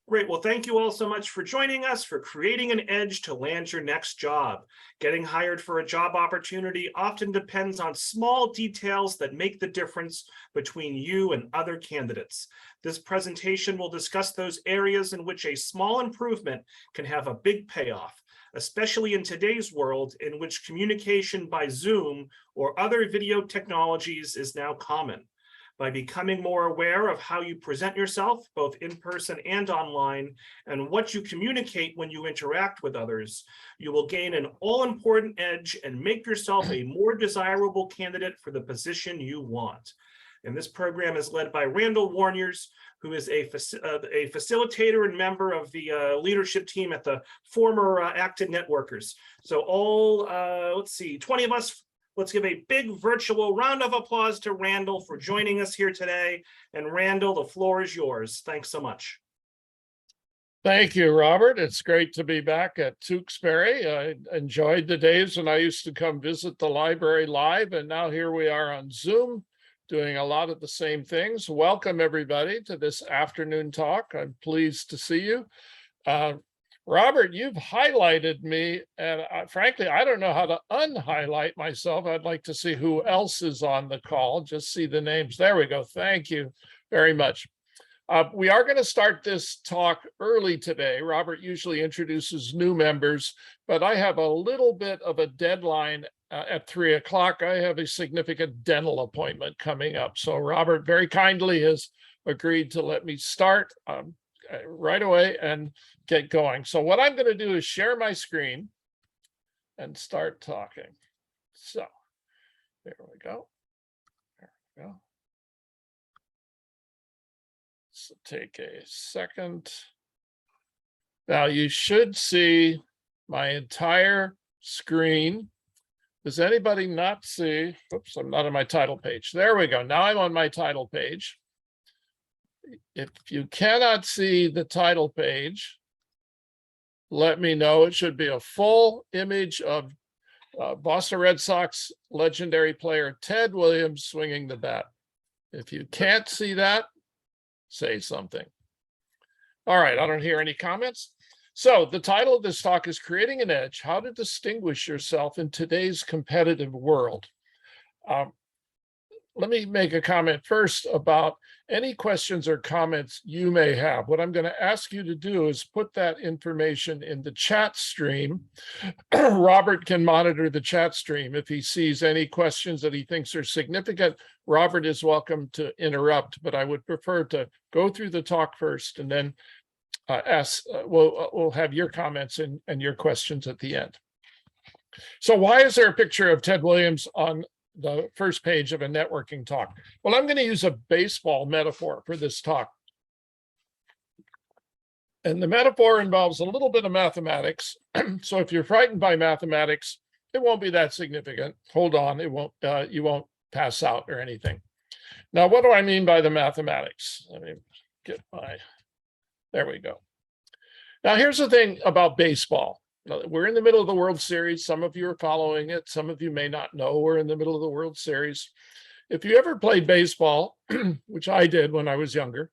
Great. Well, thank you all so much for joining us for creating an edge to land your next job. Getting hired for a job opportunity often depends on small details that make the difference between you and other candidates. This presentation will discuss those areas in which a small improvement can have a big payoff, especially in today's world in which communication by Zoom or other video technologies is now common. By becoming more aware of how you present yourself, both in person and online, and what you communicate when you interact with others, you will gain an all-important edge and make yourself a more desirable candidate for the position you want. And this program is led by Randall Warniers, who is a facilitator and member of the leadership team at the former Acton Networkers. So all, 20 of us. Let's give a big virtual round of applause to Randall for joining us here today. And Randall, the floor is yours. Thanks so much. Thank you, Robert. It's great to be back at Tewksbury. I enjoyed the days when I used to come visit the library live, and now here we are on Zoom doing a lot of the same things. Welcome, everybody, to this afternoon talk. I'm pleased to see you. Robert, you've highlighted me, and frankly, I don't know how to unhighlight myself. I'd like to see who else is on the call, just see the names. There we go. Thank you very much. We are going to start this talk early today. Robert usually introduces new members, but I have a little bit of a deadline at 3 o'clock. I have a significant dental appointment coming up. So Robert very kindly has agreed to let me start right away and get going. So what I'm going to do is share my screen and start talking. So there we go. There we go. So take a second. Now you should see my entire screen. Does anybody not see? Oops, I'm not on my title page. There we go. Now I'm on my title page. If you cannot see the title page, let me know. It should be a full image of Boston Red Sox legendary player Ted Williams swinging the bat. If you can't see that, say something. All right, I don't hear any comments. So the title of this talk is Creating an Edge, How to Distinguish Yourself in Today's Competitive World. Let me make a comment first about any questions or comments you may have. What I'm going to ask you to do is put that information in the chat stream. Robert can monitor the chat stream. If he sees any questions that he thinks are significant, Robert is welcome to interrupt, but I would prefer to go through the talk first and then we'll have your comments and your questions at the end. So why is there a picture of Ted Williams on the first page of a networking talk? Well, I'm going to use a baseball metaphor for this talk. And the metaphor involves a little bit of mathematics. So if you're frightened by mathematics, it won't be that significant. Hold on, it won't. You won't pass out or anything. Now, what do I mean by the mathematics? Let me get my, there we go. Now, here's the thing about baseball. We're in the middle of the World Series. Some of you are following it. Some of you may not know we're in the middle of the World Series. If you ever played baseball, which I did when I was younger,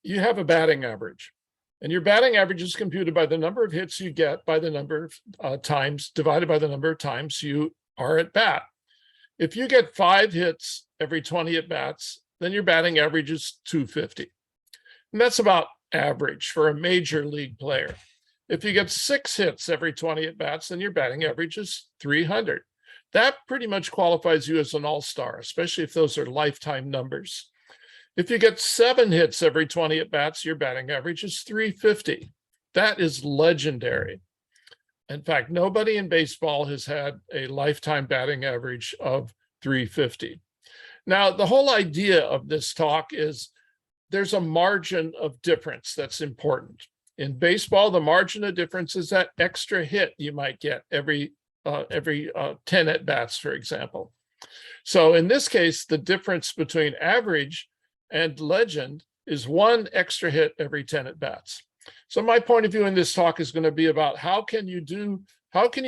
you have a batting average. And your batting average is computed by the number of hits you get by the number of times divided by the number of times you are at bat. If you get 5 hits every 20 at bats, then your batting average is 250. And that's about average for a major league player. If you get 6 hits every 20 at bats, then your batting average is 300. That pretty much qualifies you as an all-star, especially if those are lifetime numbers. If you get 7 hits every 20 at bats, your batting average is 350. That is legendary. In fact, nobody in baseball has had a lifetime batting average of 350. Now, the whole idea of this talk is there's a margin of difference that's important. In baseball, the margin of difference is that extra hit you might get every 10 at bats, for example. So in this case, the difference between average and legend is 1 extra hit every 10 at bats. So my point of view in this talk is going to be about how can you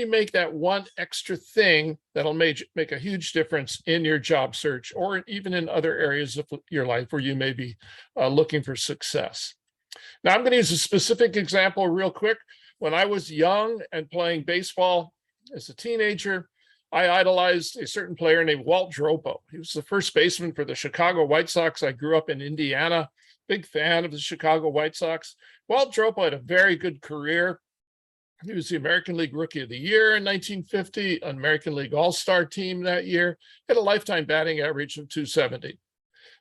make that 1 extra thing that'll make a huge difference in your job search or even in other areas of your life where you may be looking for success. Now I'm going to use a specific example real quick. When I was young and playing baseball as a teenager, I idolized a certain player named Walt Dropo. He was the first baseman for the Chicago White Sox. I grew up in Indiana, big fan of the Chicago White Sox. Walt Dropo had a very good career. He was the American League Rookie of the Year in 1950, an American League All-Star team that year, had a lifetime batting average of 270.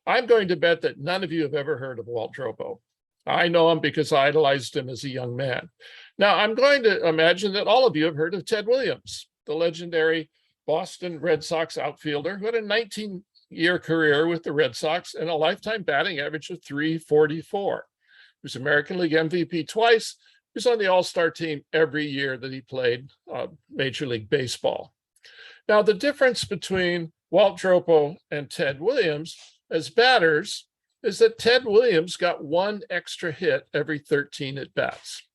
I'm going to bet that none of you have ever heard of Walt Dropo. I know him because I idolized him as a young man. Now, I'm going to imagine that all of you have heard of Ted Williams, the legendary Boston Red Sox outfielder who had a 19-year career with the Red Sox and a lifetime batting average of 344. He was American League MVP twice. He was on the All-Star team every year that he played Major League Baseball. Now, the difference between Walt Dropo and Ted Williams as batters is that Ted Williams got one extra hit every 13 at-bats.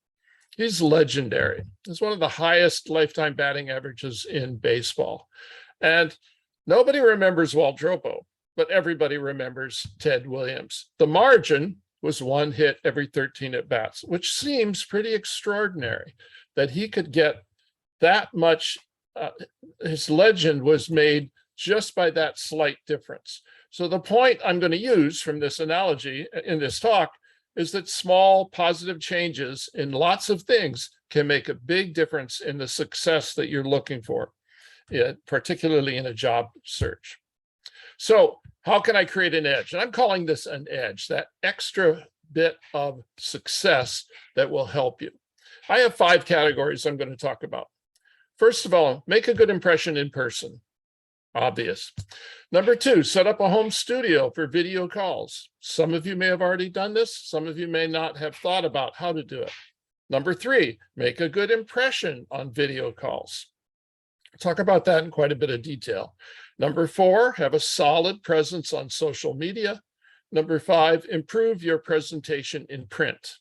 He's legendary. He's one of the highest lifetime batting averages in baseball. And nobody remembers Walt Dropo, but everybody remembers Ted Williams. The margin was one hit every 13 at-bats, which seems pretty extraordinary that he could get that much. His legend was made just by that slight difference. So the point I'm going to use from this analogy in this talk is that small positive changes in lots of things can make a big difference in the success that you're looking for, particularly in a job search. So how can I create an edge? And I'm calling this an edge, that extra bit of success that will help you. I have 5 categories I'm going to talk about. First of all, make a good impression in person. Obvious. Number 2, set up a home studio for video calls. Some of you may have already done this. Some of you may not have thought about how to do it. Number 3, make a good impression on video calls. Talk about that in quite a bit of detail. Number 4, have a solid presence on social media. Number 5, improve your presentation in print.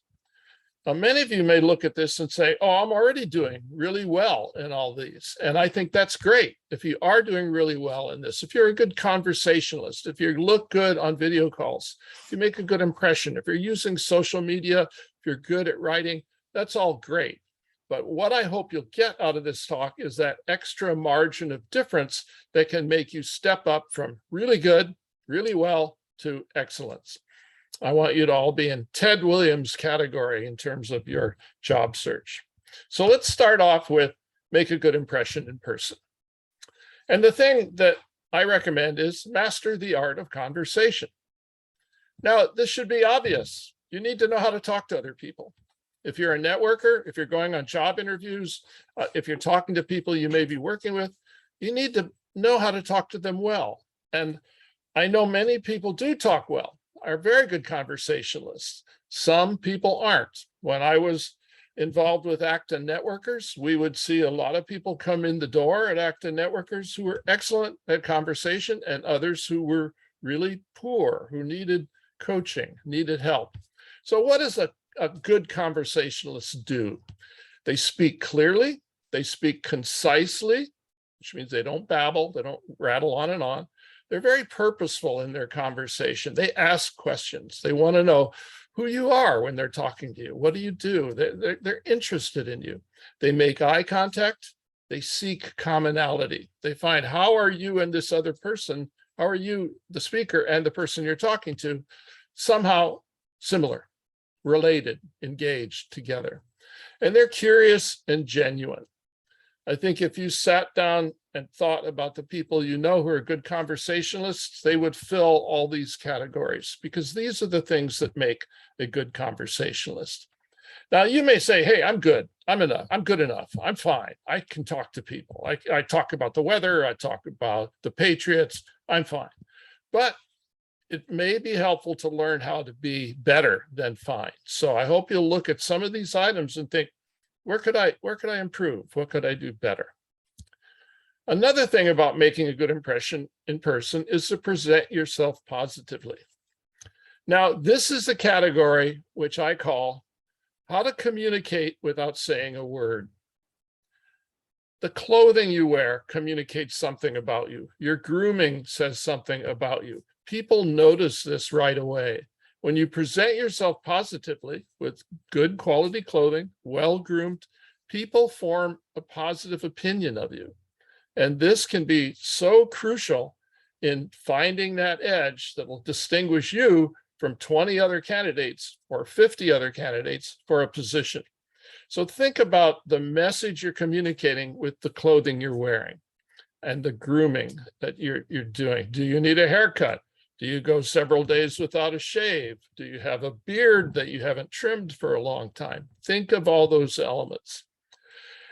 Now, many of you may look at this and say, oh, I'm already doing really well in all these. And I think that's great. If you are doing really well in this, if you're a good conversationalist, if you look good on video calls, if you make a good impression, if you're using social media, if you're good at writing, that's all great. But what I hope you'll get out of this talk is that extra margin of difference that can make you step up from really good, really well to excellence. I want you to all be in Ted Williams category in terms of your job search. So let's start off with make a good impression in person. And the thing that I recommend is master the art of conversation. Now, this should be obvious. You need to know how to talk to other people. If you're a networker, if you're going on job interviews, if you're talking to people you may be working with, you need to know how to talk to them well. And I know many people do talk well, are very good conversationalists. Some people aren't. When I was involved with Acton Networkers, we would see a lot of people come in the door at Acton Networkers who were excellent at conversation and others who were really poor, who needed coaching, needed help. So what does a good conversationalist do? They speak clearly, they speak concisely, which means they don't babble, they don't rattle on and on. They're very purposeful in their conversation. They ask questions. They want to know who you are when they're talking to you. What do you do? They're interested in you. They make eye contact. They seek commonality. They find, how are you and this other person, how are you, the speaker, and the person you're talking to, somehow similar, related, engaged together. And they're curious and genuine. I think if you sat down and thought about the people you know who are good conversationalists, they would fill all these categories, because these are the things that make a good conversationalist. Now, you may say, hey, I'm good. I'm good enough. I'm fine. I can talk to people. I talk about the weather. I talk about the Patriots. I'm fine. But it may be helpful to learn how to be better than fine. So I hope you'll look at some of these items and think, where could I improve? What could I do better? Another thing about making a good impression in person is to present yourself positively. Now, this is the category which I call how to communicate without saying a word. The clothing you wear communicates something about you. Your grooming says something about you. People notice this right away. When you present yourself positively with good quality clothing, well-groomed, people form a positive opinion of you. And this can be so crucial in finding that edge that will distinguish you from 20 other candidates or 50 other candidates for a position. So think about the message you're communicating with the clothing you're wearing and the grooming that you're doing. Do you need a haircut? Do you go several days without a shave? Do you have a beard that you haven't trimmed for a long time? Think of all those elements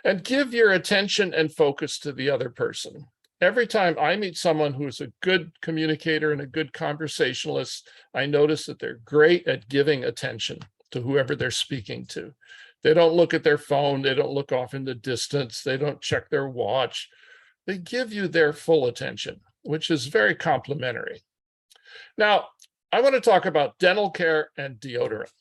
and give your attention and focus to the other person. Every time I meet someone who is a good communicator and a good conversationalist, I notice that they're great at giving attention to whoever they're speaking to. They don't look at their phone. They don't look off in the distance. They don't check their watch. They give you their full attention, which is very complimentary. Now, I want to talk about dental care and deodorant.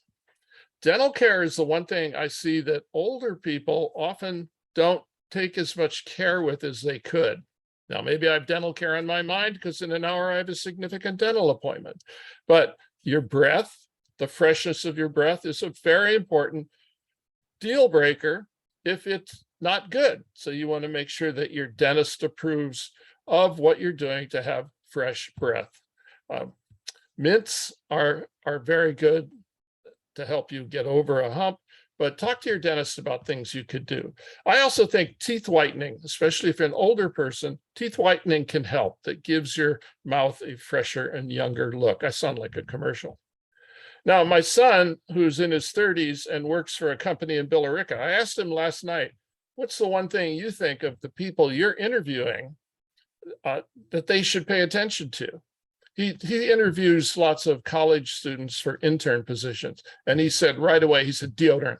Dental care is the one thing I see that older people often don't take as much care with as they could. Now, maybe I have dental care on my mind because in an hour I have a significant dental appointment. But your breath, the freshness of your breath is a very important deal breaker if it's not good. So you want to make sure that your dentist approves of what you're doing to have fresh breath. Mints are very good to help you get over a hump, but talk to your dentist about things you could do. I also think teeth whitening, especially if you're an older person, teeth whitening can help. That gives your mouth a fresher and younger look. I sound like a commercial. Now, my son, who's in his 30s and works for a company in Billerica, I asked him last night, what's the one thing you think of the people you're interviewing that they should pay attention to? He interviews lots of college students for intern positions. And he said right away, he said, deodorant.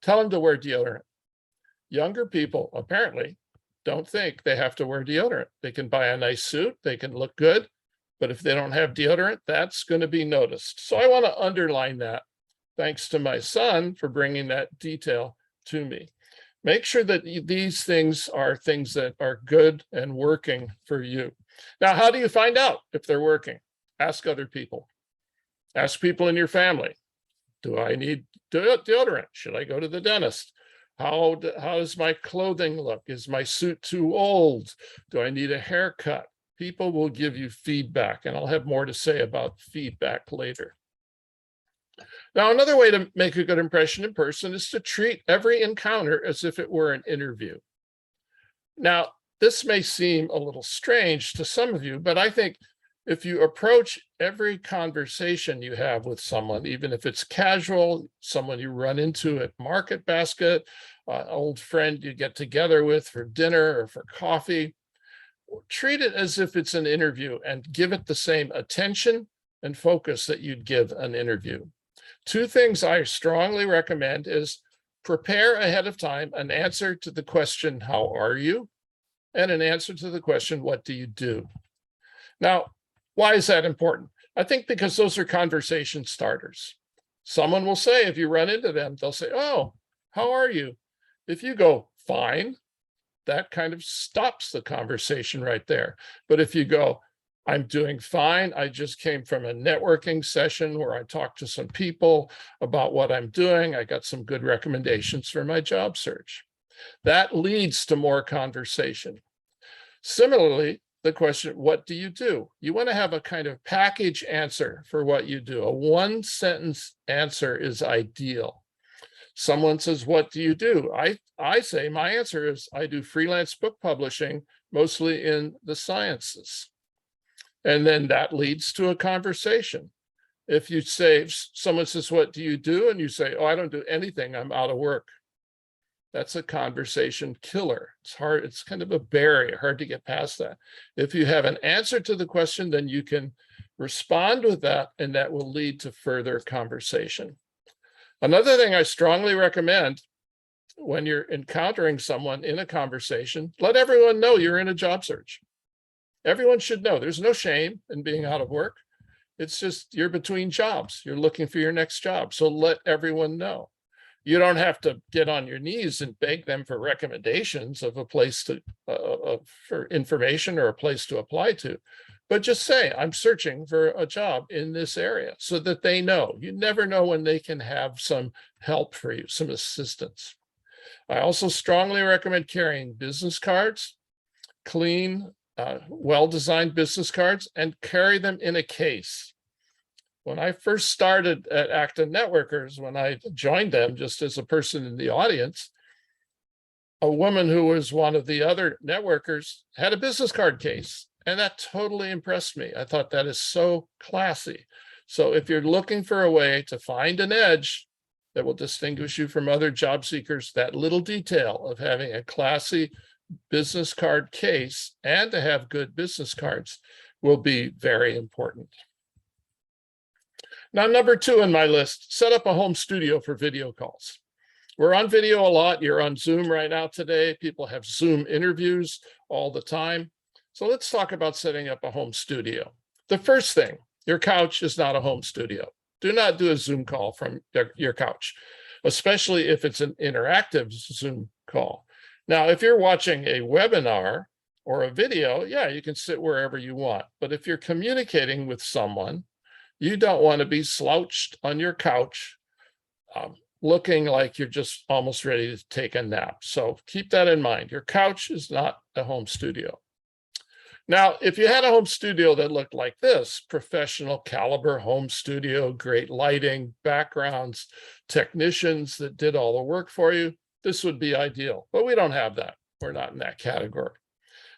Tell them to wear deodorant. Younger people apparently don't think they have to wear deodorant. They can buy a nice suit, they can look good, but if they don't have deodorant, that's going to be noticed. So I want to underline that. Thanks to my son for bringing that detail to me. Make sure that these things are things that are good and working for you. Now, how do you find out if they're working? Ask other people. Ask people in your family. Do I need deodorant? Should I go to the dentist? How does my clothing look? Is my suit too old? Do I need a haircut? People will give you feedback, and I'll have more to say about feedback later. Now, another way to make a good impression in person is to treat every encounter as if it were an interview. Now, this may seem a little strange to some of you, but I think if you approach every conversation you have with someone, even if it's casual, someone you run into at Market Basket, an old friend you get together with for dinner or for coffee, treat it as if it's an interview and give it the same attention and focus that you'd give an interview. Two things I strongly recommend is prepare ahead of time an answer to the question, how are you? And an answer to the question, what do you do? Now, why is that important? I think because those are conversation starters. Someone will say, if you run into them, they'll say, oh, how are you? If you go, fine, that kind of stops the conversation right there. But if you go, I'm doing fine. I just came from a networking session where I talked to some people about what I'm doing. I got some good recommendations for my job search. That leads to more conversation. Similarly, the question, what do you do? You want to have a kind of package answer for what you do. A one-sentence answer is ideal. Someone says, what do you do? I say my answer is I do freelance book publishing, mostly in the sciences. And then that leads to a conversation. If you say, if someone says, what do you do? And you say, oh, I don't do anything, I'm out of work. That's a conversation killer. It's hard, it's kind of a barrier, hard to get past that. If you have an answer to the question, then you can respond with that, and that will lead to further conversation. Another thing I strongly recommend when you're encountering someone in a conversation, let everyone know you're in a job search. Everyone should know there's no shame in being out of work. It's just you're between jobs. You're looking for your next job. So let everyone know. You don't have to get on your knees and beg them for recommendations of a place to for information or a place to apply to. but just say, I'm searching for a job in this area so that they know. You never know when they can have some help for you, some assistance. I also strongly recommend carrying business cards, clean, well-designed business cards, and carry them in a case. When I first started at Acton Networkers, when I joined them just as a person in the audience, a woman who was one of the other networkers had a business card case, and that totally impressed me. I thought that is so classy. So if you're looking for a way to find an edge that will distinguish you from other job seekers, that little detail of having a classy business card case and to have good business cards will be very important. Now, number 2 on my list, set up a home studio for video calls. We're on video a lot. You're on Zoom right now today. People have Zoom interviews all the time. So let's talk about setting up a home studio. The first thing, your couch is not a home studio. Do not do a Zoom call from your couch, especially if it's an interactive Zoom call. Now, if you're watching a webinar or a video, yeah, you can sit wherever you want. But if you're communicating with someone, you don't want to be slouched on your couch, looking like you're just almost ready to take a nap. So keep that in mind. Your couch is not a home studio. Now, if you had a home studio that looked like this, professional caliber home studio, great lighting, backgrounds, technicians that did all the work for you, this would be ideal. But we don't have that. We're not in that category.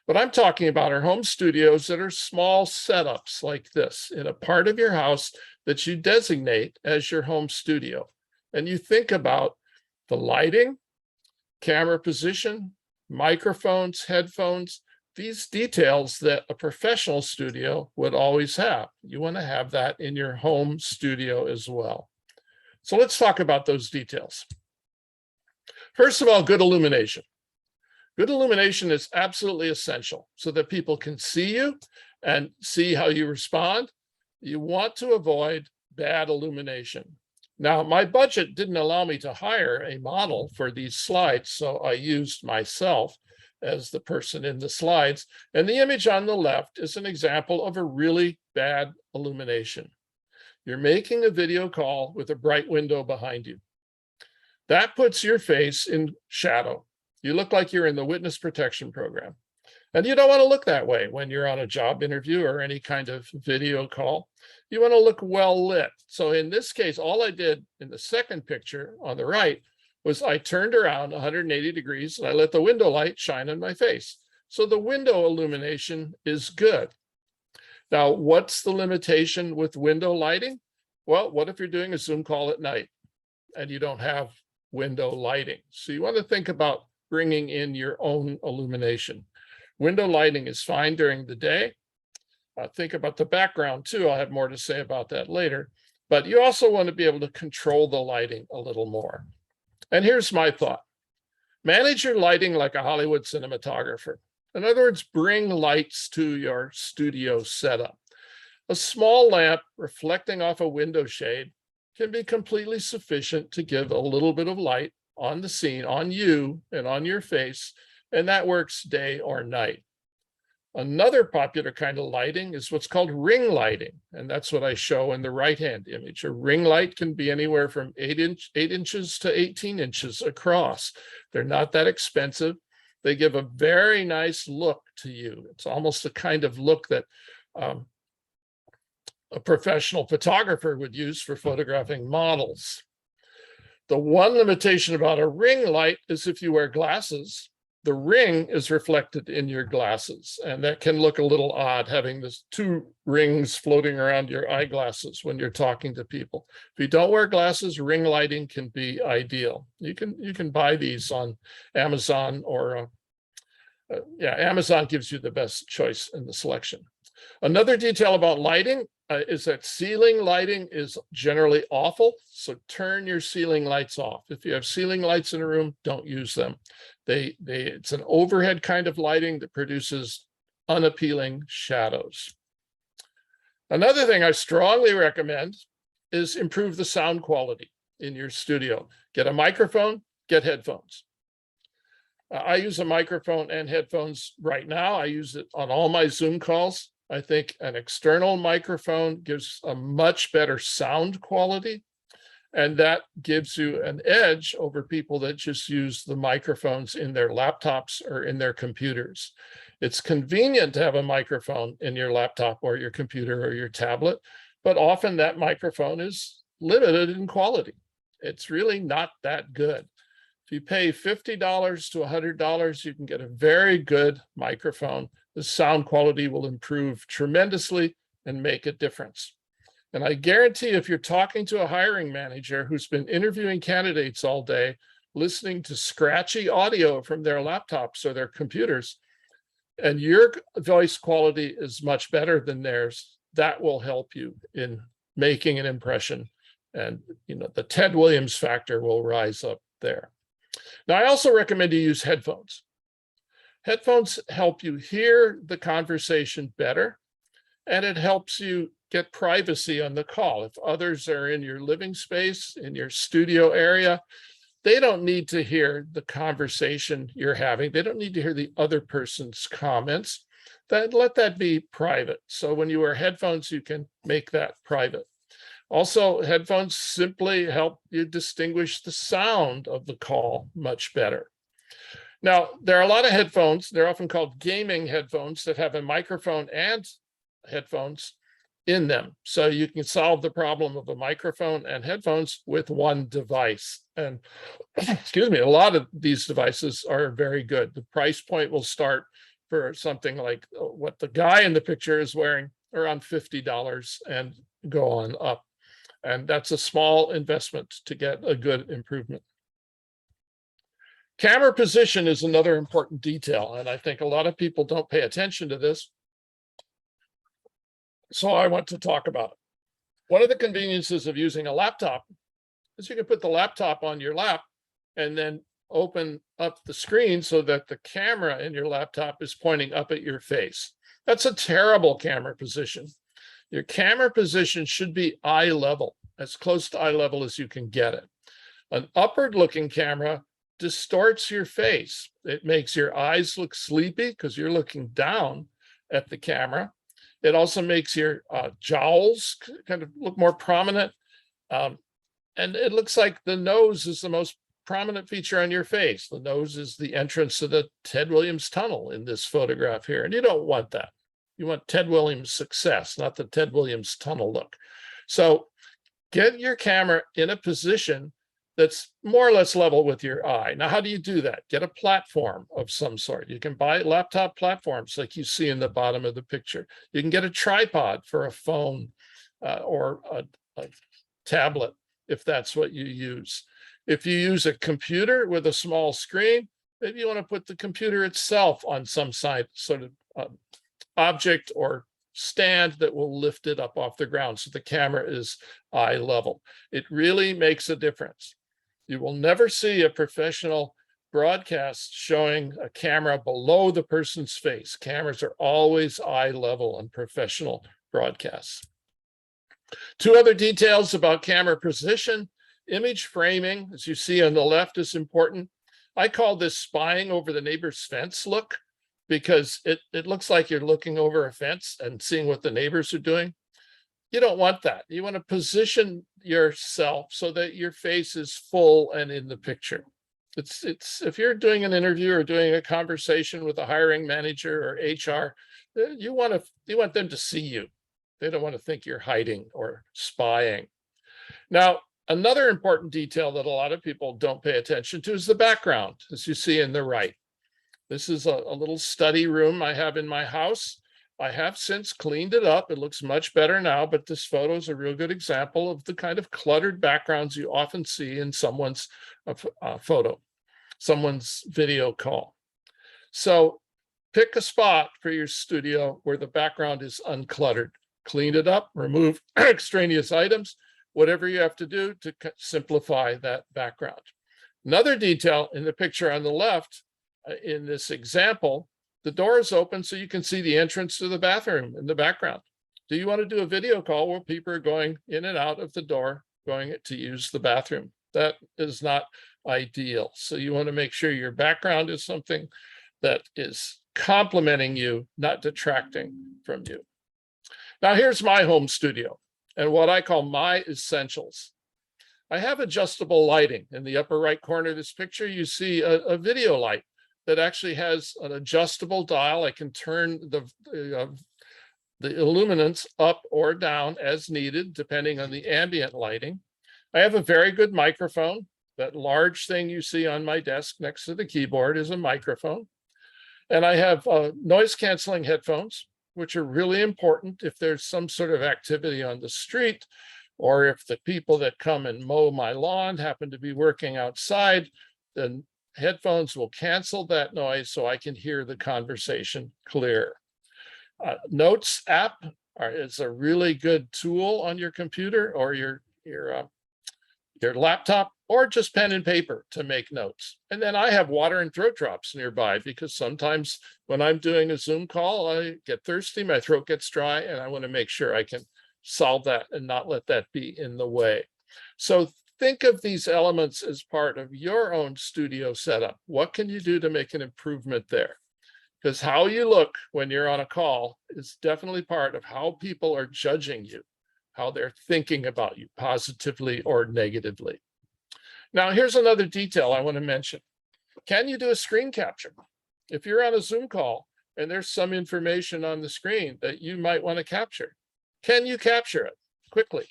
But I'm talking about our home studios that are small setups like this in a part of your house that you designate as your home studio. And you think about the lighting, camera position, microphones, headphones, these details that a professional studio would always have. You want to have that in your home studio as well. So let's talk about those details. First of all, good illumination. Good illumination is absolutely essential so that people can see you and see how you respond. You want to avoid bad illumination. Now, my budget didn't allow me to hire a model for these slides, so I used myself as the person in the slides. And the image on the left is an example of a really bad illumination. You're making a video call with a bright window behind you. That puts your face in shadow. You look like you're in the witness protection program. And you don't want to look that way when you're on a job interview or any kind of video call. You want to look well lit. So in this case, all I did in the second picture on the right was I turned around 180 degrees and I let the window light shine on my face. So the window illumination is good. Now, what's the limitation with window lighting? Well, what if you're doing a Zoom call at night and you don't have window lighting? So you want to think about bringing in your own illumination. Window lighting is fine during the day. Think about the background too. I'll have more to say about that later. But you also want to be able to control the lighting a little more. And here's my thought. Manage your lighting like a Hollywood cinematographer. In other words, bring lights to your studio setup. A small lamp reflecting off a window shade can be completely sufficient to give a little bit of light on the scene, on you and on your face, and that works day or night. Another popular kind of lighting is what's called ring lighting, and that's what I show in the right-hand image. A ring light can be anywhere from 8 inches to 18 inches across. They're not that expensive. They give a very nice look to you. It's almost the kind of look that a professional photographer would use for photographing models. The one limitation about a ring light is if you wear glasses, the ring is reflected in your glasses, and that can look a little odd having this 2 rings floating around your eyeglasses when you're talking to people. If you don't wear glasses, ring lighting can be ideal. You can buy these on Amazon or Amazon gives you the best choice in the selection. Another detail about lighting is that ceiling lighting is generally awful, so turn your ceiling lights off. If you have ceiling lights in a room, don't use them. It's an overhead kind of lighting that produces unappealing shadows. Another thing I strongly recommend is improve the sound quality in your studio. Get a microphone, get headphones. I use a microphone and headphones right now. I use it on all my Zoom calls. I think an external microphone gives a much better sound quality, and that gives you an edge over people that just use the microphones in their laptops or in their computers. It's convenient to have a microphone in your laptop or your computer or your tablet, but often that microphone is limited in quality. It's really not that good. If you pay $50 to $100, you can get a very good microphone. The sound quality will improve tremendously and make a difference. And I guarantee if you're talking to a hiring manager who's been interviewing candidates all day, listening to scratchy audio from their laptops or their computers, and your voice quality is much better than theirs, that will help you in making an impression. And the Ted Williams factor will rise up there. Now, I also recommend you use headphones. Headphones help you hear the conversation better, and it helps you get privacy on the call. If others are in your living space, in your studio area, they don't need to hear the conversation you're having. They don't need to hear the other person's comments. Let that be private. So when you wear headphones, you can make that private. Also, headphones simply help you distinguish the sound of the call much better. Now, there are a lot of headphones. They're often called gaming headphones that have a microphone and headphones in them. So you can solve the problem of a microphone and headphones with one device. And excuse me, a lot of these devices are very good. The price point will start for something like what the guy in the picture is wearing, around $50, and go on up. And that's a small investment to get a good improvement. Camera position is another important detail, and I think a lot of people don't pay attention to this. So I want to talk about it. One of the conveniences of using a laptop is you can put the laptop on your lap and then open up the screen so that the camera in your laptop is pointing up at your face. That's a terrible camera position. Your camera position should be eye level, as close to eye level as you can get it. An upward looking camera distorts your face. It makes your eyes look sleepy because you're looking down at the camera. It also makes your jowls kind of look more prominent. And it looks like the nose is the most prominent feature on your face. The nose is the entrance to the Ted Williams tunnel in this photograph here. And you don't want that. You want Ted Williams success, not the Ted Williams tunnel look. So get your camera in a position that's more or less level with your eye. Now, how do you do that? Get a platform of some sort. You can buy laptop platforms like you see in the bottom of the picture. You can get a tripod for a phone or a tablet if that's what you use. If you use a computer with a small screen, maybe you want to put the computer itself on some sort of object or stand that will lift it up off the ground so the camera is eye level. It really makes a difference. You will never see a professional broadcast showing a camera below the person's face. Cameras are always eye level on professional broadcasts. Two other details about camera position. Image framing, as you see on the left, is important. I call this spying over the neighbor's fence look, because it looks like you're looking over a fence and seeing what the neighbors are doing. You don't want that. You want to position yourself so that your face is full and in the picture. It's if you're doing an interview or doing a conversation with a hiring manager or HR, you want them to see you. They don't want to think you're hiding or spying. Now, another important detail that a lot of people don't pay attention to is the background, as you see in the right. This is a little study room I have in my house. I have since cleaned it up. It looks much better now, but this photo is a real good example of the kind of cluttered backgrounds you often see in someone's photo, someone's video call. So pick a spot for your studio where the background is uncluttered. Clean it up, remove extraneous items, whatever you have to do to simplify that background. Another detail in the picture on the left, in this example, the door is open so you can see the entrance to the bathroom in the background. Do you want to do a video call where people are going in and out of the door, going to use the bathroom? That is not ideal. So you want to make sure your background is something that is complementing you, not detracting from you. Now here's my home studio and what I call my essentials. I have adjustable lighting. In the upper right corner of this picture, you see a video light that actually has an adjustable dial. I can turn the illuminance up or down as needed, depending on the ambient lighting. I have a very good microphone. That large thing you see on my desk next to the keyboard is a microphone. And I have noise canceling headphones, which are really important if there's some sort of activity on the street, or if the people that come and mow my lawn happen to be working outside, then headphones will cancel that noise so I can hear the conversation clear. Notes app is a really good tool on your computer or your laptop, or just pen and paper to make notes. And then I have water and throat drops nearby because sometimes when I'm doing a Zoom call, I get thirsty, my throat gets dry, and I want to make sure I can solve that and not let that be in the way. So think of these elements as part of your own studio setup. What can you do to make an improvement there? Because how you look when you're on a call is definitely part of how people are judging you, how they're thinking about you, positively or negatively. Now, here's another detail I want to mention. Can you do a screen capture? If you're on a Zoom call and there's some information on the screen that you might want to capture, can you capture it quickly?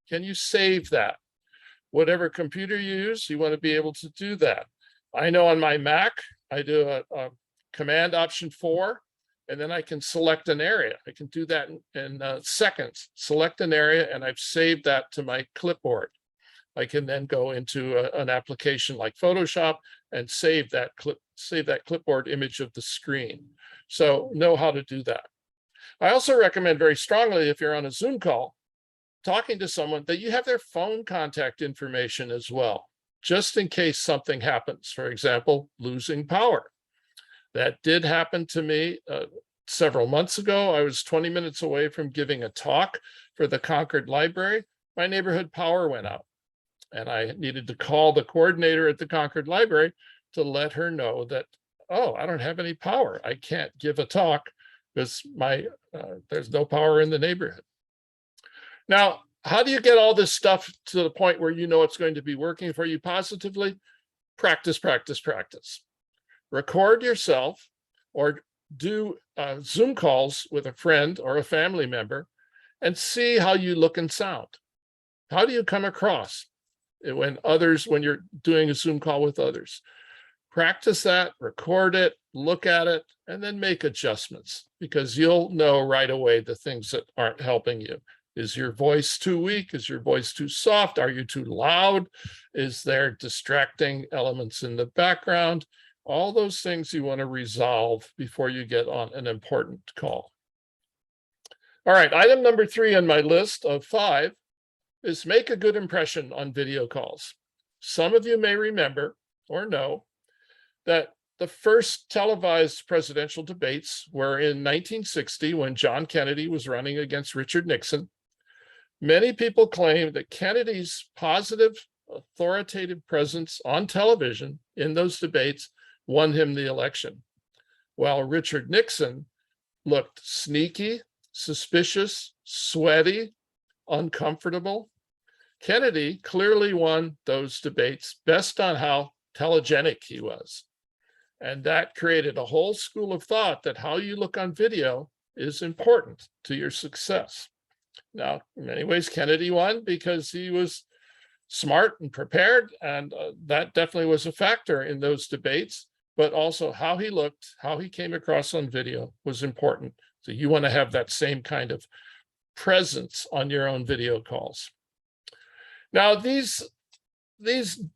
Can you save that? Whatever computer you use, you want to be able to do that. I know on my Mac, I do a Command Option 4, and then I can select an area. I can do that in seconds, select an area, and I've saved that to my clipboard. I can then go into an application like Photoshop and save that clipboard image of the screen. So know how to do that. I also recommend very strongly, if you're on a Zoom call, talking to someone, that you have their phone contact information as well, just in case something happens. For example, losing power. That did happen to me several months ago. I was 20 minutes away from giving a talk for the Concord Library. My neighborhood power went out, and I needed to call the coordinator at the Concord Library to let her know that, oh, I don't have any power. I can't give a talk because there's no power in the neighborhood. Now, how do you get all this stuff to the point where you know it's going to be working for you positively? Practice, practice, practice. Record yourself or do Zoom calls with a friend or a family member and see how you look and sound. How do you come across when you're doing a Zoom call with others? Practice that, record it, look at it, and then make adjustments, because you'll know right away the things that aren't helping you. Is your voice too weak? Is your voice too soft? Are you too loud? Is there distracting elements in the background? All those things you want to resolve before you get on an important call. All right, item number 3 on my list of 5 is make a good impression on video calls. Some of you may remember or know that the first televised presidential debates were in 1960 when John Kennedy was running against Richard Nixon. Many people claim that Kennedy's positive, authoritative presence on television in those debates won him the election, while Richard Nixon looked sneaky, suspicious, sweaty, uncomfortable. Kennedy clearly won those debates based on how telegenic he was. And that created a whole school of thought that how you look on video is important to your success. Now, in many ways, Kennedy won because he was smart and prepared, and that definitely was a factor in those debates, but also how he looked, how he came across on video was important. So you want to have that same kind of presence on your own video calls. Now, these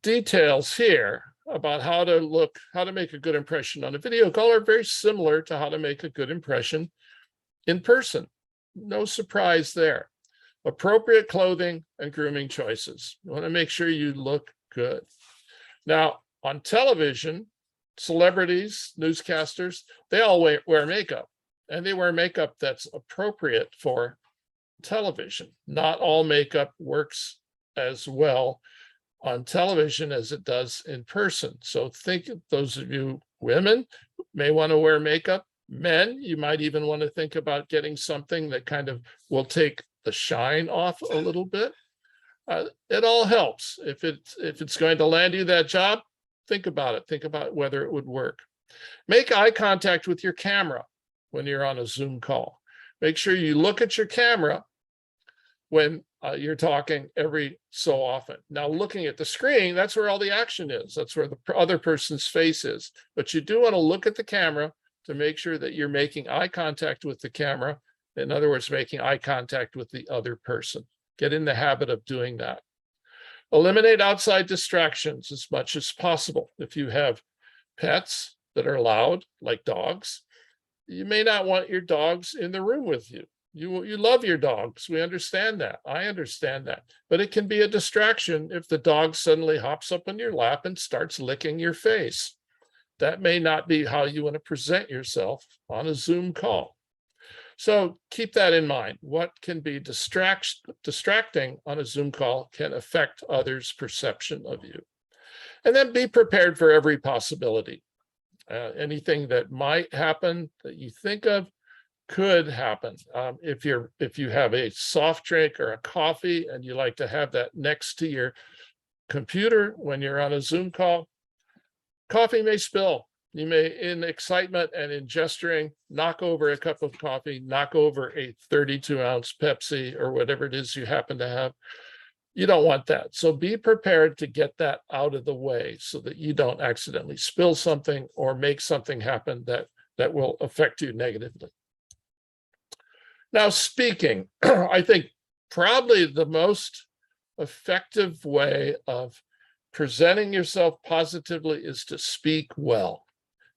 details here about how to make a good impression on a video call are very similar to how to make a good impression in person. No surprise there. Appropriate clothing and grooming choices. You want to make sure you look good. Now, on television, celebrities, newscasters, they all wear makeup, and they wear makeup that's appropriate for television. Not all makeup works as well on television as it does in person. So think of those of you women may want to wear makeup Men, you might even want to think about getting something that kind of will take the shine off a little bit. It all helps. If it's going to land you that job, think about it. Think about whether it would work. Make eye contact with your camera when you're on a Zoom call. Make sure you look at your camera when you're talking every so often. Now, looking at the screen, that's where all the action is. That's where the other person's face is. But you do want to look at the camera to make sure that you're making eye contact with the camera. In other words, making eye contact with the other person. Get in the habit of doing that. Eliminate outside distractions as much as possible. If you have pets that are loud, like dogs, you may not want your dogs in the room with you. You love your dogs. We understand that. I understand that. But it can be a distraction if the dog suddenly hops up on your lap and starts licking your face. That may not be how you want to present yourself on a Zoom call. So keep that in mind. What can be distracting on a Zoom call can affect others' perception of you. And then be prepared for every possibility. Anything that might happen that you think of could happen. If you have a soft drink or a coffee and you like to have that next to your computer when you're on a Zoom call, coffee may spill. You may, in excitement and in gesturing, knock over a cup of coffee, knock over a 32-ounce Pepsi or whatever it is you happen to have. You don't want that. So be prepared to get that out of the way so that you don't accidentally spill something or make something happen that will affect you negatively. Now, speaking, I think probably the most effective way of presenting yourself positively is to speak well.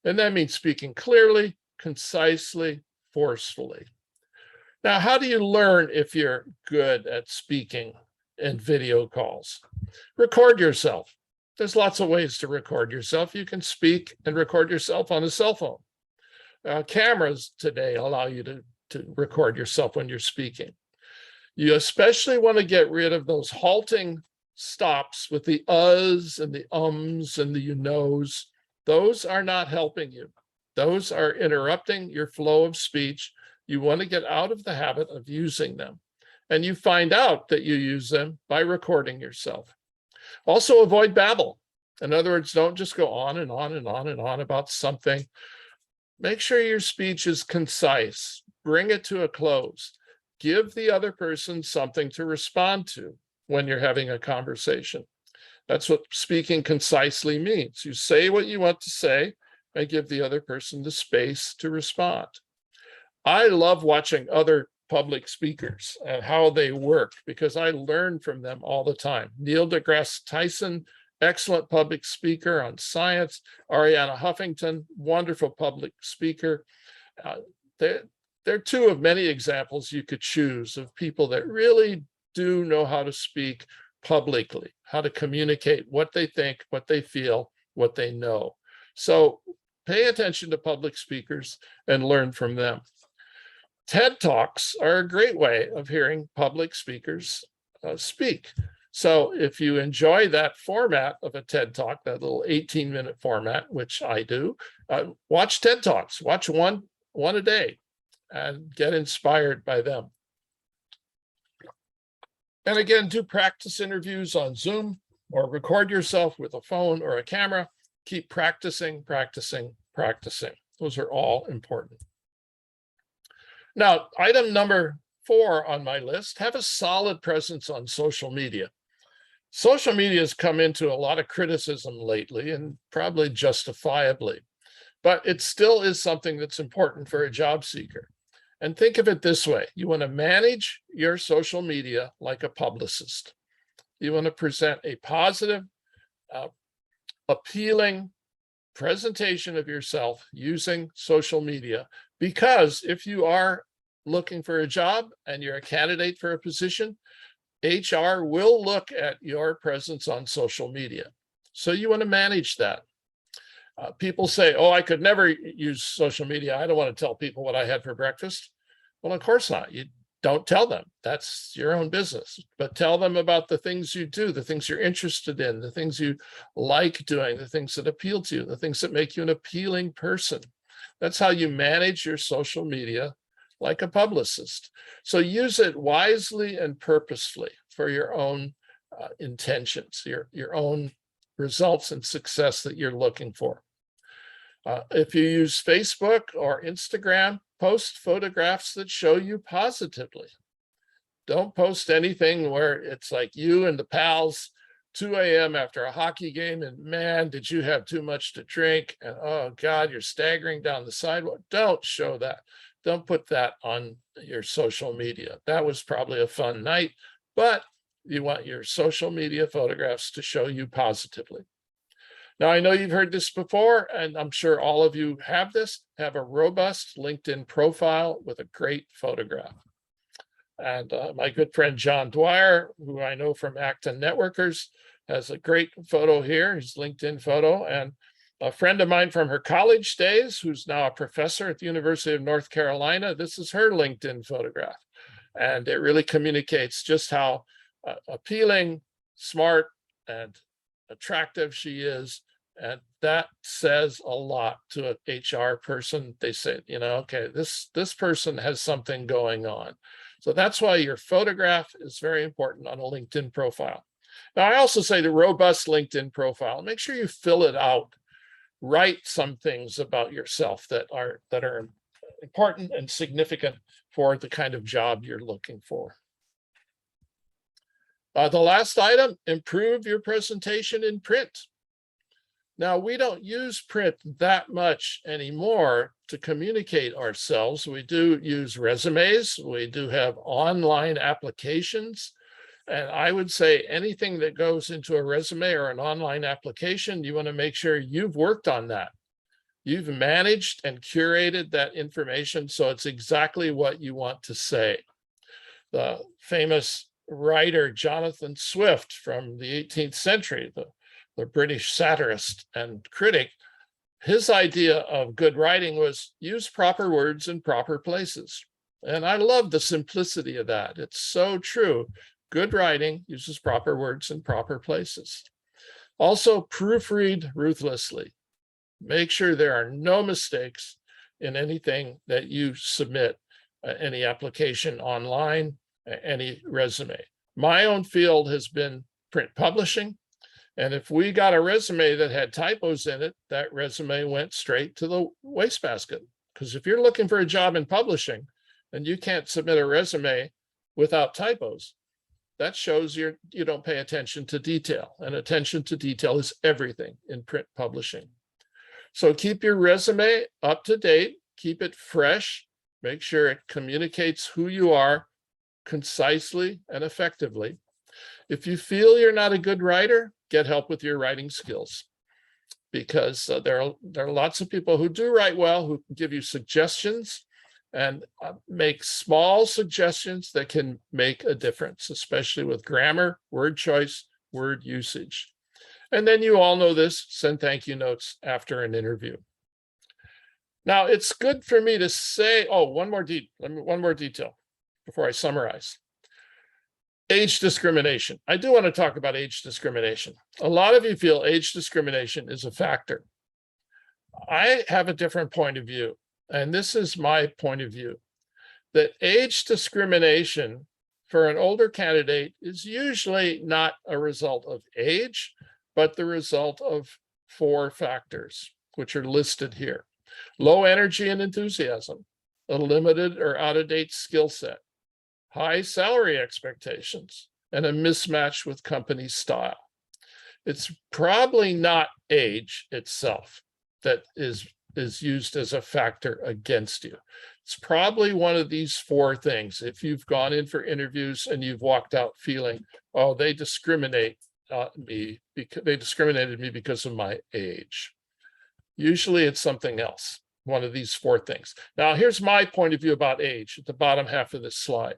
And that means speaking clearly, concisely, forcefully. Now, how do you learn if you're good at speaking in video calls? Record yourself. There's lots of ways to record yourself. You can speak and record yourself on a cell phone. Cameras today allow you to record yourself when you're speaking. You especially want to get rid of those halting stops with the uhs and the ums and the you knows. Those are not helping you. Those are interrupting your flow of speech. You want to get out of the habit of using them. And you find out that you use them by recording yourself. Also, avoid babble. In other words, don't just go on and on and on and on about something. Make sure your speech is concise. Bring it to a close. Give the other person something to respond to when you're having a conversation. That's what speaking concisely means. You say what you want to say and give the other person the space to respond. I love watching other public speakers and how they work because I learn from them all the time. Neil deGrasse Tyson, excellent public speaker on science. Arianna Huffington, wonderful public speaker. They're two of many examples you could choose of people that really do know how to speak publicly, how to communicate what they think, what they feel, what they know. So pay attention to public speakers and learn from them. TED Talks are a great way of hearing public speakers speak. So if you enjoy that format of a TED Talk, that little 18-minute format, which I do, watch TED Talks, watch one a day and get inspired by them. And again, do practice interviews on Zoom or record yourself with a phone or a camera. Keep practicing, practicing, practicing. Those are all important. Now, item number 4 on my list, have a solid presence on social media. Social media has come into a lot of criticism lately and probably justifiably, but it still is something that's important for a job seeker. And think of it this way. You want to manage your social media like a publicist. You want to present a positive, appealing presentation of yourself using social media, because if you are looking for a job and you're a candidate for a position, HR will look at your presence on social media. So you want to manage that. People say, oh, I could never use social media. I don't want to tell people what I had for breakfast. Well, of course not. You don't tell them. That's your own business. But tell them about the things you do, the things you're interested in, the things you like doing, the things that appeal to you, the things that make you an appealing person. That's how you manage your social media like a publicist. So use it wisely and purposefully for your own intentions, your own results and success that you're looking for. If you use Facebook or Instagram, post photographs that show you positively. Don't post anything where it's like you and the pals, 2 a.m. after a hockey game, and man, did you have too much to drink? And oh God, you're staggering down the sidewalk. Don't show that. Don't put that on your social media. That was probably a fun night, but you want your social media photographs to show you positively. Now, I know you've heard this before, and I'm sure all of you have this, have a robust LinkedIn profile with a great photograph. And my good friend, John Dwyer, who I know from Acton Networkers, has a great photo here, his LinkedIn photo. And a friend of mine from her college days, who's now a professor at the University of North Carolina, this is her LinkedIn photograph. And it really communicates just how appealing, smart, and attractive she is. And that says a lot to an HR person. They say, you know, okay, this person has something going on. So that's why your photograph is very important on a LinkedIn profile. Now, I also say the robust LinkedIn profile, make sure you fill it out. Write some things about yourself that are important and significant for the kind of job you're looking for. The last item, improve your presentation in print. Now, we don't use print that much anymore to communicate ourselves. We do use resumes. We do have online applications. And I would say anything that goes into a resume or an online application, you want to make sure you've worked on that. You've managed and curated that information so it's exactly what you want to say. The famous writer Jonathan Swift from the 18th century, the British satirist and critic, his idea of good writing was use proper words in proper places. And I love the simplicity of that. It's so true. Good writing uses proper words in proper places. Also, proofread ruthlessly. Make sure there are no mistakes in anything that you submit, any application online, any resume. My own field has been print publishing. And if we got a resume that had typos in it, that resume went straight to the wastebasket. Because if you're looking for a job in publishing and you can't submit a resume without typos, that shows you don't pay attention to detail. And attention to detail is everything in print publishing. So keep your resume up to date, keep it fresh, make sure it communicates who you are concisely and effectively. If you feel you're not a good writer, get help with your writing skills, because there are lots of people who do write well, who can give you suggestions and make small suggestions that can make a difference, especially with grammar, word choice, word usage. And then you all know this, send thank you notes after an interview. Now, it's good for me to say, one more detail before I summarize. Age discrimination. I do want to talk about age discrimination. A lot of you feel age discrimination is a factor. I have a different point of view, and this is my point of view, that age discrimination for an older candidate is usually not a result of age, but the result of 4 factors, which are listed here. Low energy and enthusiasm, a limited or out-of-date skill set, high salary expectations, and a mismatch with company style. It's probably not age itself that is used as a factor against you. It's probably one of these 4 things. If you've gone in for interviews and you've walked out feeling, oh, they discriminated me because of my age. Usually it's something else, one of these 4 things. Now, here's my point of view about age at the bottom half of this slide.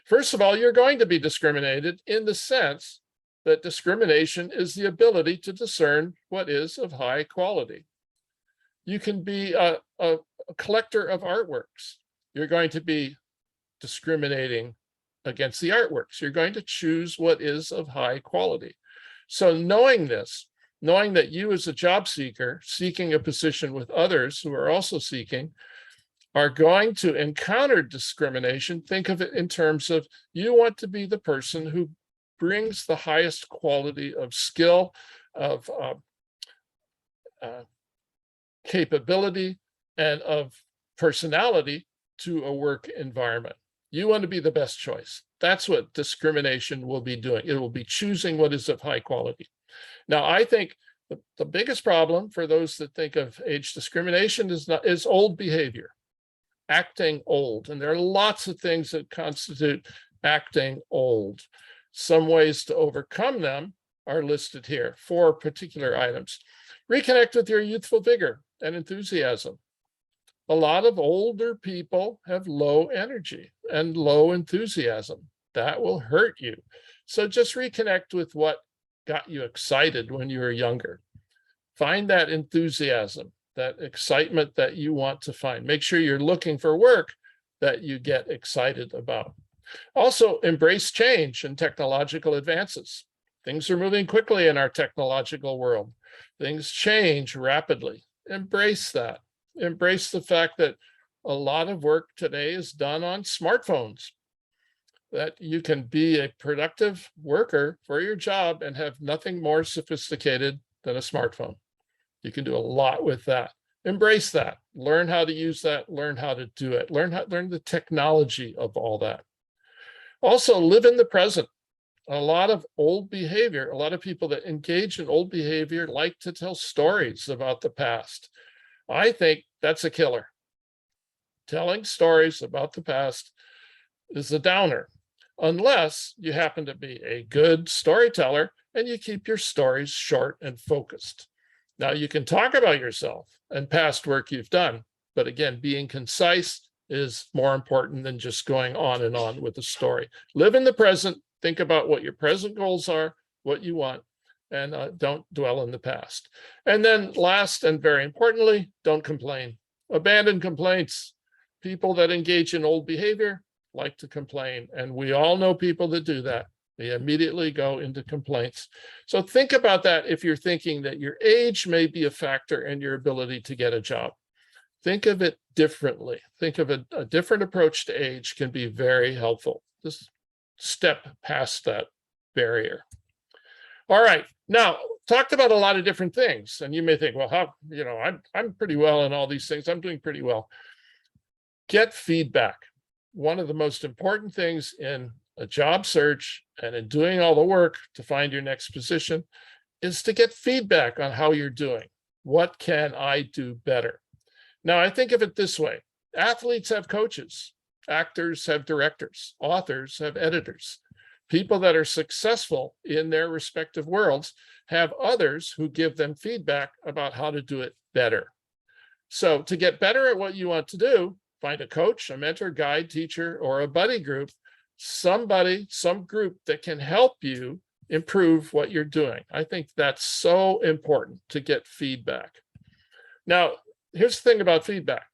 First of all, you're going to be discriminated in the sense that discrimination is the ability to discern what is of high quality. You can be a collector of artworks. You're going to be discriminating against the artworks. You're going to choose what is of high quality. So knowing this, knowing that you as a job seeker seeking a position with others who are also seeking are going to encounter discrimination. Think of it in terms of you want to be the person who brings the highest quality of skill, of capability, and of personality to a work environment. You want to be the best choice. That's what discrimination will be doing. It will be choosing what is of high quality. Now, I think the biggest problem for those that think of age discrimination is old behavior, acting old. And there are lots of things that constitute acting old. Some ways to overcome them are listed here, 4 particular items. Reconnect with your youthful vigor and enthusiasm. A lot of older people have low energy and low enthusiasm. That will hurt you. So just reconnect with what got you excited when you were younger. Find that enthusiasm, that excitement that you want to find. Make sure you're looking for work that you get excited about. Also, embrace change and technological advances. Things are moving quickly in our technological world. Things change rapidly. Embrace that. Embrace the fact that a lot of work today is done on smartphones, that you can be a productive worker for your job and have nothing more sophisticated than a smartphone. You can do a lot with that. Embrace that. Learn how to use that. Learn how to do it. Learn the technology of all that. Also, live in the present. A lot of old behavior, a lot of people that engage in old behavior like to tell stories about the past. I think that's a killer. Telling stories about the past is a downer, unless you happen to be a good storyteller and you keep your stories short and focused. Now, you can talk about yourself and past work you've done, but again, being concise is more important than just going on and on with the story. Live in the present. Think about what your present goals are, what you want, and don't dwell in the past. And then last and very importantly, don't complain. Abandon complaints. People that engage in old behavior like to complain, and we all know people that do that. They immediately go into complaints. So think about that if you're thinking that your age may be a factor in your ability to get a job. Think of it differently. Think of a different approach to age can be very helpful. Just step past that barrier. All right, now talked about a lot of different things, and you may think, well, how, I'm pretty well in all these things. I'm doing pretty well. Get feedback. One of the most important things in a job search and in doing all the work to find your next position is to get feedback on how you're doing. What can I do better? Now, I think of it this way. Athletes have coaches. Actors have directors. Authors have editors. People that are successful in their respective worlds have others who give them feedback about how to do it better. So to get better at what you want to do, find a coach, a mentor, guide, teacher, or a buddy group, some group that can help you improve what you're doing. I think that's so important to get feedback. Now, here's the thing about feedback.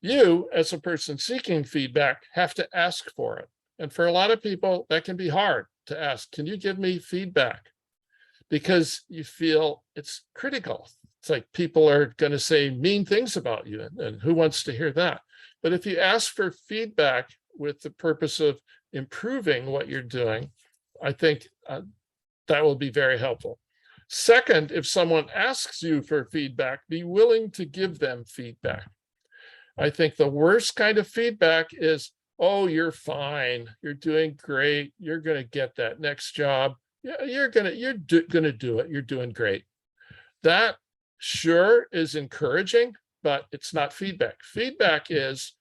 You, as a person seeking feedback, have to ask for it. And for a lot of people, that can be hard to ask, can you give me feedback? Because you feel it's critical. It's like people are going to say mean things about you, and who wants to hear that? But if you ask for feedback with the purpose of improving what you're doing, I think that will be very helpful. Second, if someone asks you for feedback, be willing to give them feedback. I think the worst kind of feedback is, oh, you're fine, you're doing great, you're going to get that next job, you're gonna do it, you're doing great. That sure is encouraging, but it's not feedback. Feedback is,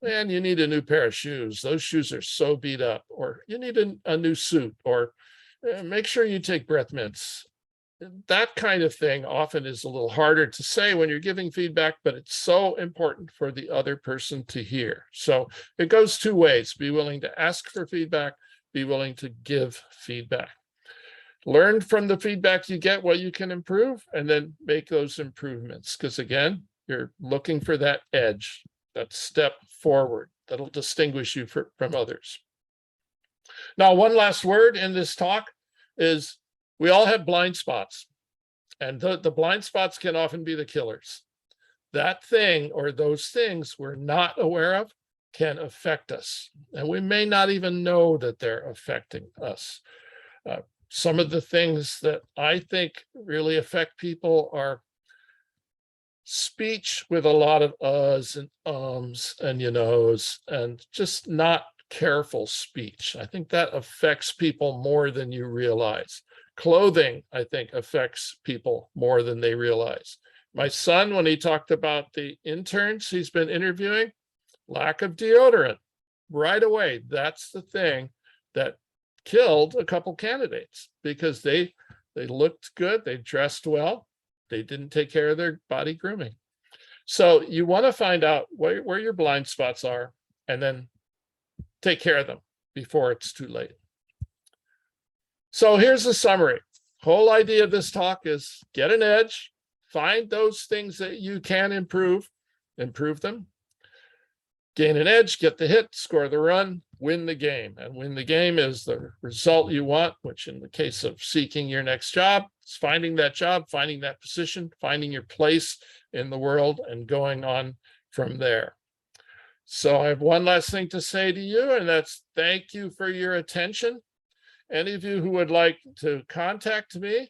man, you need a new pair of shoes. Those shoes are so beat up, or you need a new suit, or make sure you take breath mints. That kind of thing often is a little harder to say when you're giving feedback, but it's so important for the other person to hear. So it goes two ways. Be willing to ask for feedback, be willing to give feedback. Learn from the feedback you get what you can improve, and then make those improvements. Because again, you're looking for that edge, that step forward that'll distinguish you from others. Now, one last word in this talk is we all have blind spots. And the blind spots can often be the killers. That thing or those things we're not aware of can affect us. And we may not even know that they're affecting us. Some of the things that I think really affect people are speech with a lot of uhs and ums and you knows, and just not careful speech. I think that affects people more than you realize. Clothing, I think, affects people more than they realize. My son, when he talked about the interns he's been interviewing, lack of deodorant, right away, that's the thing that killed a couple candidates, because they looked good, they dressed well, they didn't take care of their body grooming. So you want to find out where your blind spots are and then take care of them before it's too late. So here's the summary. Whole idea of this talk is get an edge, find those things that you can improve them, gain an edge, get the hit, score the run, win the game. And win the game is the result you want, which in the case of seeking your next job, is finding that job, finding that position, finding your place in the world and going on from there. So I have one last thing to say to you, and that's thank you for your attention. Any of you who would like to contact me,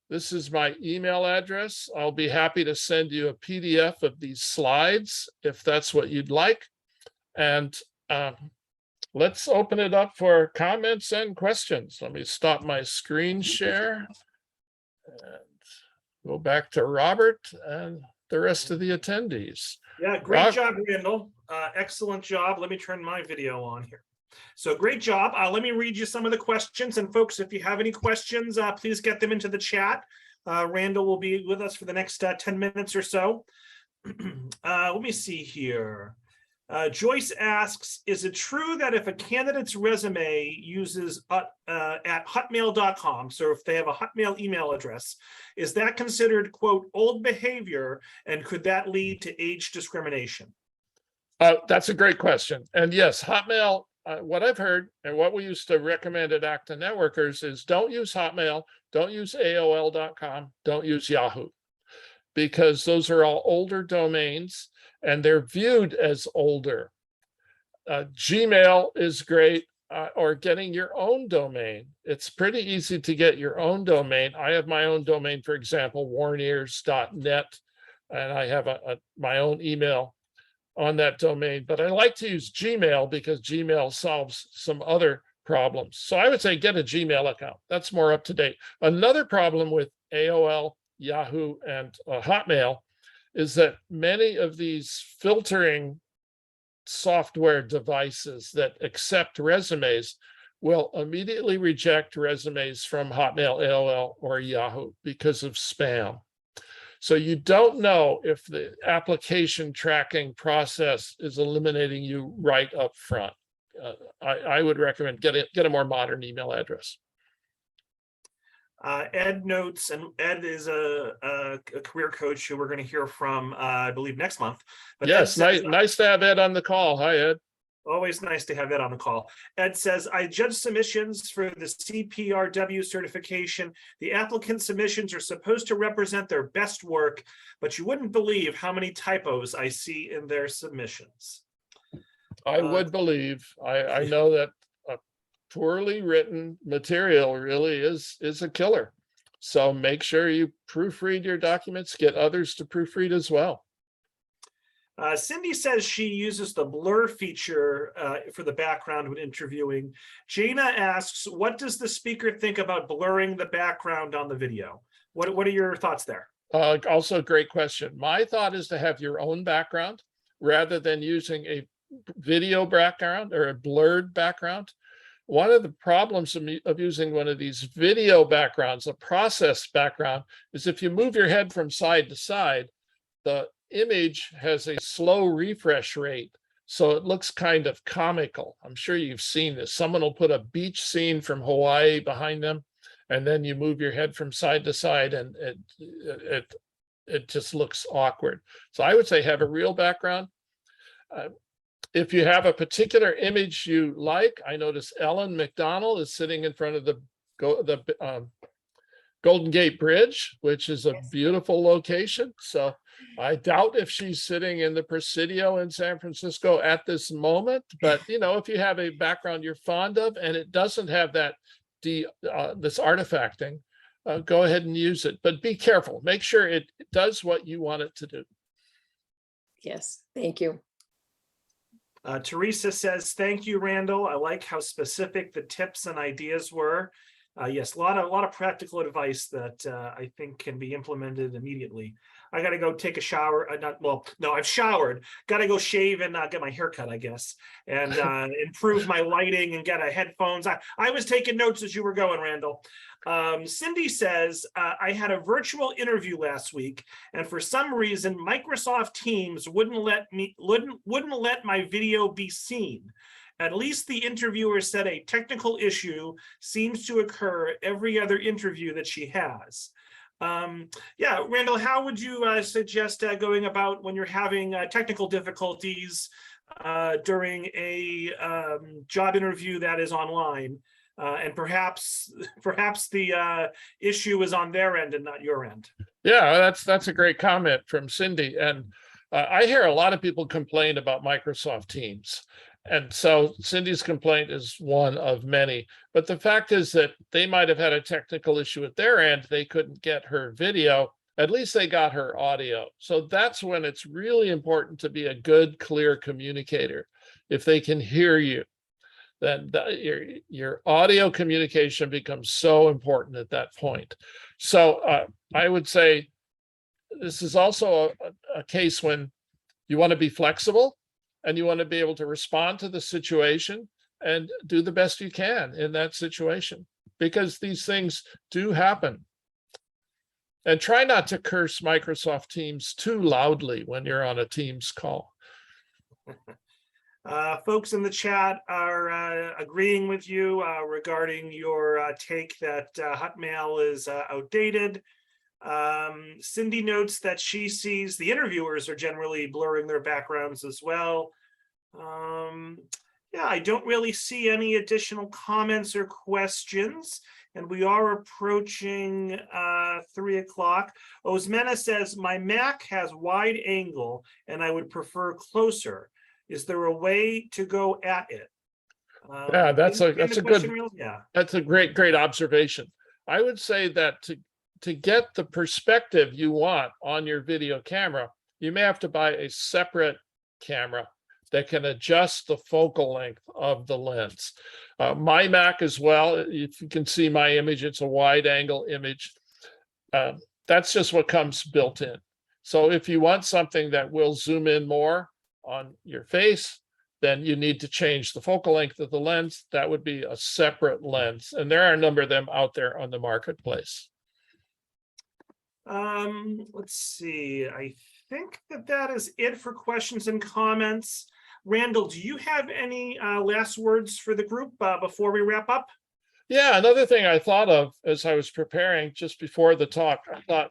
this is my email address. I'll be happy to send you a PDF of these slides if that's what you'd like. And let's open it up for comments and questions. Let me stop my screen share and go back to Robert and the rest of the attendees. Yeah, great job, Randall. Excellent job. Let me turn my video on here. So great job. Let me read you some of the questions. And folks, if you have any questions, please get them into the chat. Randall will be with us for the next 10 minutes or so. Let me see here. Joyce asks, is it true that if a candidate's resume uses at hotmail.com, so if they have a Hotmail email address, is that considered, quote, old behavior, and could that lead to age discrimination? That's a great question. And yes, Hotmail, what I've heard and what we used to recommend at Acton Networkers is don't use Hotmail, don't use AOL.com, don't use Yahoo, because those are all older domains and they're viewed as older. Gmail is great, or getting your own domain. It's pretty easy to get your own domain. I have my own domain, for example, warniers.net, and I have my own email on that domain, but I like to use Gmail because Gmail solves some other problems. So I would say get a Gmail account. That's more up to date. Another problem with AOL, Yahoo, and Hotmail is that many of these filtering software devices that accept resumes will immediately reject resumes from Hotmail, AOL, or Yahoo because of spam. So you don't know if the application tracking process is eliminating you right up front. I would recommend get a more modern email address. Ed notes, and Ed is a career coach who we're going to hear from, I believe, next month. But yes, says, nice to have Ed on the call. Hi, Ed. Always nice to have Ed on the call. Ed says, I judge submissions for the CPRW certification. The applicant submissions are supposed to represent their best work, but you wouldn't believe how many typos I see in their submissions. I would believe. I know that poorly written material really is a killer. So make sure you proofread your documents, get others to proofread as well. Cindy says she uses the blur feature for the background when interviewing. Jana asks, what does the speaker think about blurring the background on the video? What are your thoughts there? Also a great question. My thought is to have your own background rather than using a video background or a blurred background. One of the problems of using one of these video backgrounds, a process background, is if you move your head from side to side, the image has a slow refresh rate, so it looks kind of comical. I'm sure you've seen this. Someone will put a beach scene from Hawaii behind them, and then you move your head from side to side, and it just looks awkward. So I would say have a real background. If you have a particular image you like, I notice Ellen McDonald is sitting in front of the Golden Gate Bridge, which is a Yes. beautiful location. So I doubt if she's sitting in the Presidio in San Francisco at this moment, but if you have a background you're fond of and it doesn't have that this artifacting, go ahead and use it, but be careful. Make sure it does what you want it to do. Yes, thank you. Teresa says, thank you, Randall. I like how specific the tips and ideas were. Yes, a lot of practical advice that I think can be implemented immediately. I got to go take a shower. I've showered. Got to go shave and get my hair cut, I guess, and improve my lighting and get a headphones. I was taking notes as you were going, Randall. Cindy says, I had a virtual interview last week, and for some reason, Microsoft Teams wouldn't let my video be seen. At least the interviewer said a technical issue seems to occur every other interview that she has. Yeah, Randall, how would you suggest going about when you're having technical difficulties during a job interview that is online? And perhaps the issue is on their end and not your end. Yeah, that's a great comment from Cindy. And I hear a lot of people complain about Microsoft Teams. And so Cindy's complaint is one of many. But the fact is that they might have had a technical issue at their end. They couldn't get her video. At least they got her audio. So that's when it's really important to be a good, clear communicator. If they can hear you, then your audio communication becomes so important at that point. So I would say this is also a case when you want to be flexible and you want to be able to respond to the situation and do the best you can in that situation, because these things do happen. And try not to curse Microsoft Teams too loudly when you're on a Teams call. Folks in the chat are agreeing with you regarding your take that Hotmail is outdated. Cindy notes that she sees the interviewers are generally blurring their backgrounds as well. Yeah, I don't really see any additional comments or questions, and we are approaching 3 o'clock. Osmena says, my Mac has wide angle and I would prefer closer. Is there a way to go at it? Yeah, that's a good, yeah. That's a great observation. I would say that to get the perspective you want on your video camera, you may have to buy a separate camera that can adjust the focal length of the lens. My Mac as well, if you can see my image, it's a wide angle image. That's just what comes built in. So if you want something that will zoom in more on your face, then you need to change the focal length of the lens. That would be a separate lens. And there are a number of them out there on the marketplace. Let's see. I think that is it for questions and comments. Randall, do you have any last words for the group before we wrap up? Yeah, another thing I thought of as I was preparing just before the talk, I thought,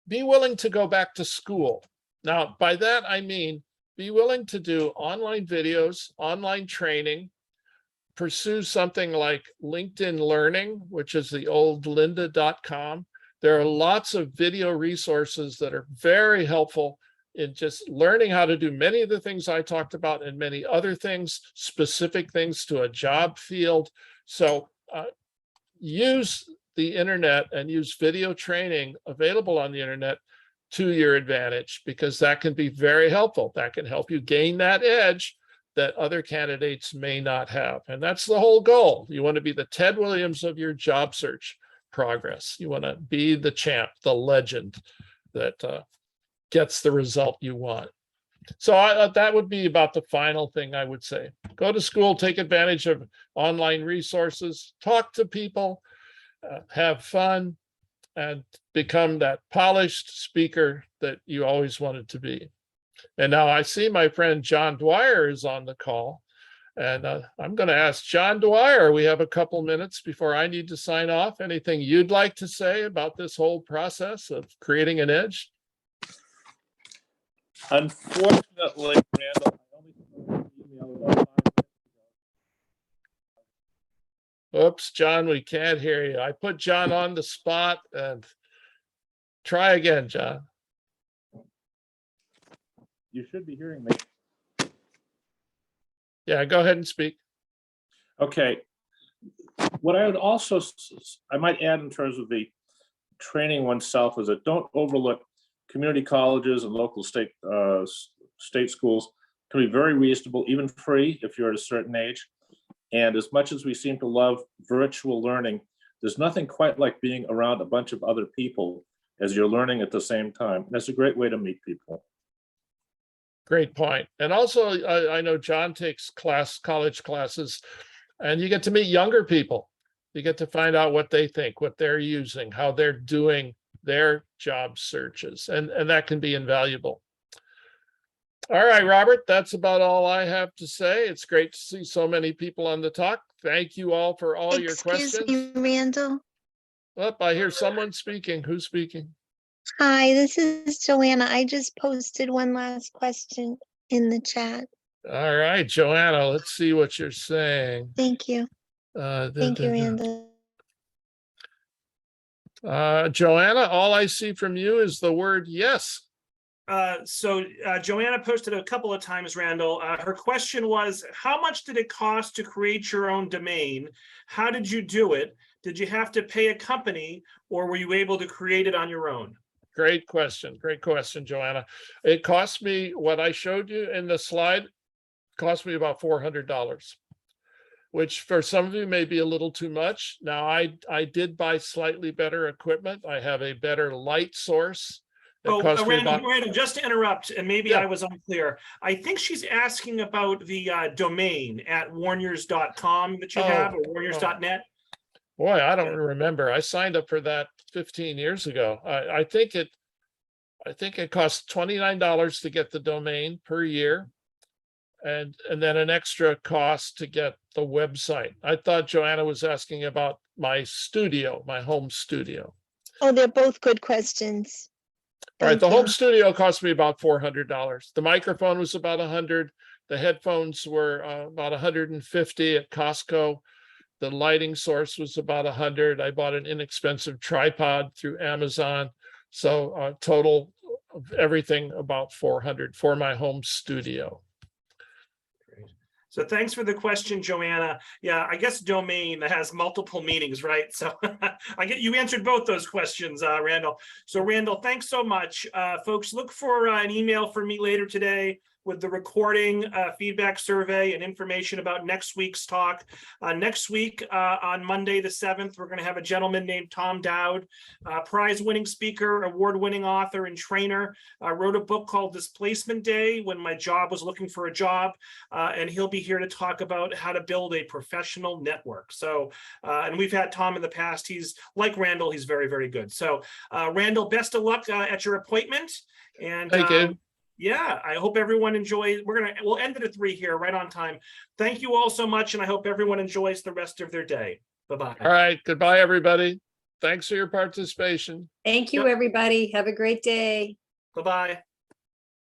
be willing to go back to school. Now, by that, I mean, be willing to do online videos, online training, pursue something like LinkedIn Learning, which is the old lynda.com. There are lots of video resources that are very helpful in just learning how to do many of the things I talked about and many other things, specific things to a job field. So use the internet and use video training available on the internet to your advantage, because that can be very helpful. That can help you gain that edge that other candidates may not have. And that's the whole goal. You want to be the Ted Williams of your job search progress. You want to be the champ, the legend that gets the result you want. So that would be about the final thing I would say. Go to school, take advantage of online resources, talk to people, have fun, and become that polished speaker that you always wanted to be. And now I see my friend John Dwyer is on the call, and I'm going to ask John Dwyer. We have a couple minutes before I need to sign off. Anything you'd like to say about this whole process of creating an edge? Unfortunately, Randall, I only saw an email about 5 minutes Oops, John, we can't hear you. I put John on the spot and try again, John. You should be hearing me. Yeah, go ahead and speak. Okay. What I would also, I might add in terms of the training oneself is that don't overlook community colleges and local state schools can be very reasonable, even free if you're at a certain age. And as much as we seem to love virtual learning, there's nothing quite like being around a bunch of other people as you're learning at the same time. That's a great way to meet people. Great point. And also, I know John takes college classes, and you get to meet younger people. You get to find out what they think, what they're using, how they're doing their job searches, and that can be invaluable. All right, Robert, that's about all I have to say. It's great to see so many people on the talk. Thank you all for all your questions. Excuse me, Randall. Oh, I hear someone speaking. Who's speaking? Hi, this is Joanna. I just posted one last question in the chat. All right, Joanna, let's see what you're saying. Thank you. Thank you, Randall. Joanna, all I see from you is the word yes. So Joanna posted a couple of times, Randall. Her question was, how much did it cost to create your own domain? How did you do it? Did you have to pay a company, or were you able to create it on your own? Great question. Great question, Joanna. It cost me, what I showed you in the slide, cost me about $400, which for some of you may be a little too much. Now, I did buy slightly better equipment. I have a better light source. Randall, just to interrupt, and maybe Yeah. I was unclear. I think she's asking about the domain at warniers.com that you have, or warniers.net. Boy, I don't remember. I signed up for that 15 years ago. I think it costs $29 to get the domain per year, and then an extra cost to get the website. I thought Joanna was asking about my studio, my home studio. Oh, they're both good questions. All right, Thank the home you. studio cost me about $400. The microphone was about $100. The headphones were about $150 at Costco. The lighting source was about $100. I bought an inexpensive tripod through Amazon. So total of everything about $400 for my home studio. So thanks for the question, Joanna. Yeah, I guess domain has multiple meanings, right? So you answered both those questions, Randall. So Randall, thanks so much. Folks, look for an email from me later today with the recording, feedback survey, and information about next week's talk. Next week, on Monday the 7th, we're going to have a gentleman named Tom Dowd, prize-winning speaker, award-winning author, and trainer. Wrote a book called Displacement Day, When My Job Was Looking for a Job, and he'll be here to talk about how to build a professional network. So, and we've had Tom in the past. He's like Randall, he's very, very good. So, Randall, best of luck at your appointment. And Thank you. yeah, I hope everyone enjoys. We'll end it at 3 here, right on time. Thank you all so much, and I hope everyone enjoys the rest of their day. Bye-bye. All right, goodbye, everybody. Thanks for your participation. Thank you, everybody. Have a great day. Bye-bye.